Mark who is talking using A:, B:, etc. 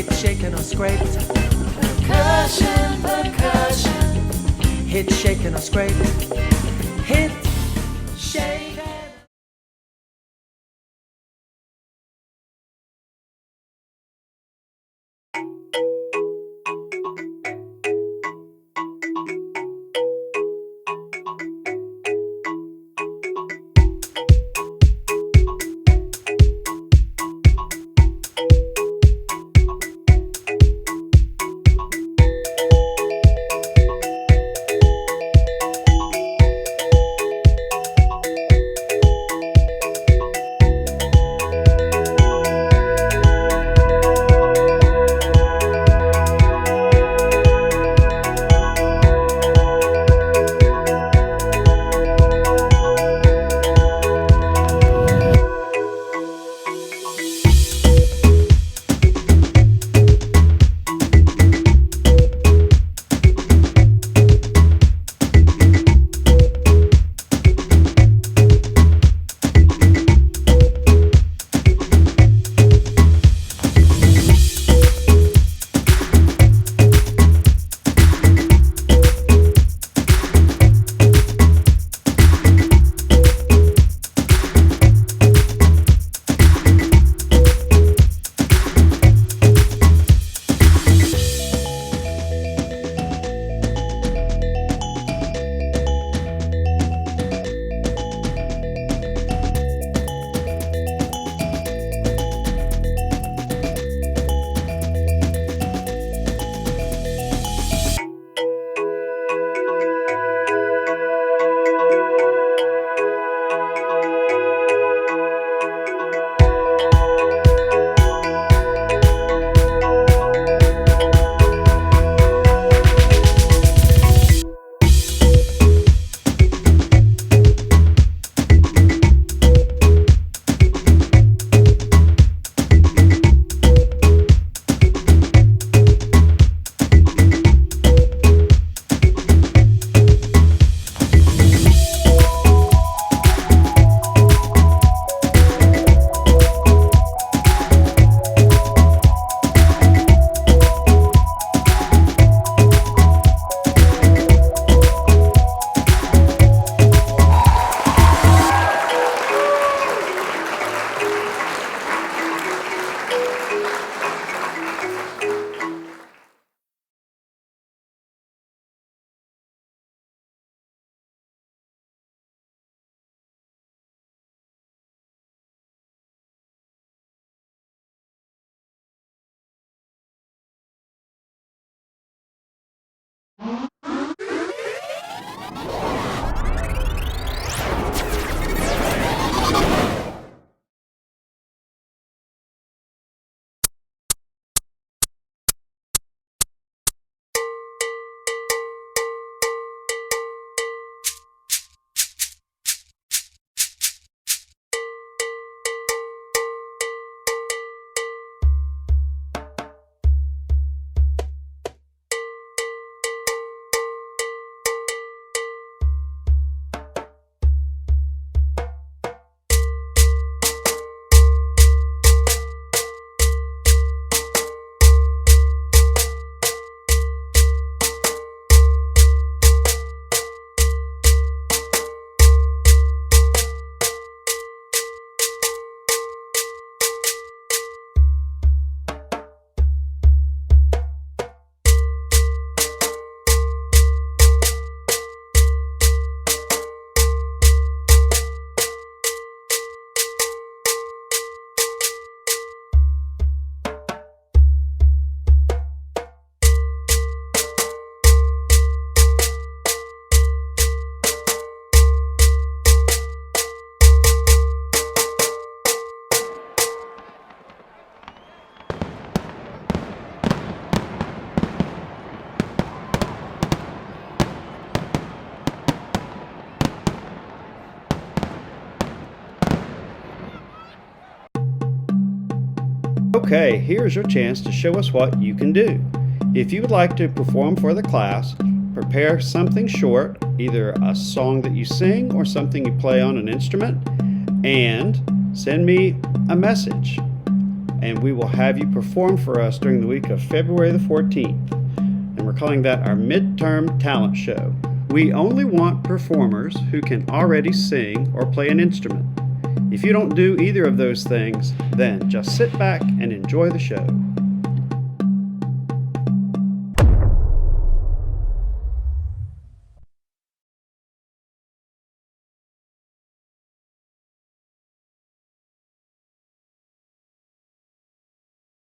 A: hit, shaken or scraped.
B: Percussion, percussion.
A: Hit, shaken or scraped. Hit, shaken.
C: Okay, here's your chance to show us what you can do. If you would like to perform for the class, prepare something short, either a song that you sing or something you play on an instrument, and send me a message. and we will have you perform for us during the week of February the 14th. And we're calling that our midterm talent show. We only want performers who can already sing or play an instrument. If you don't do either of those things, then just sit back and enjoy the show.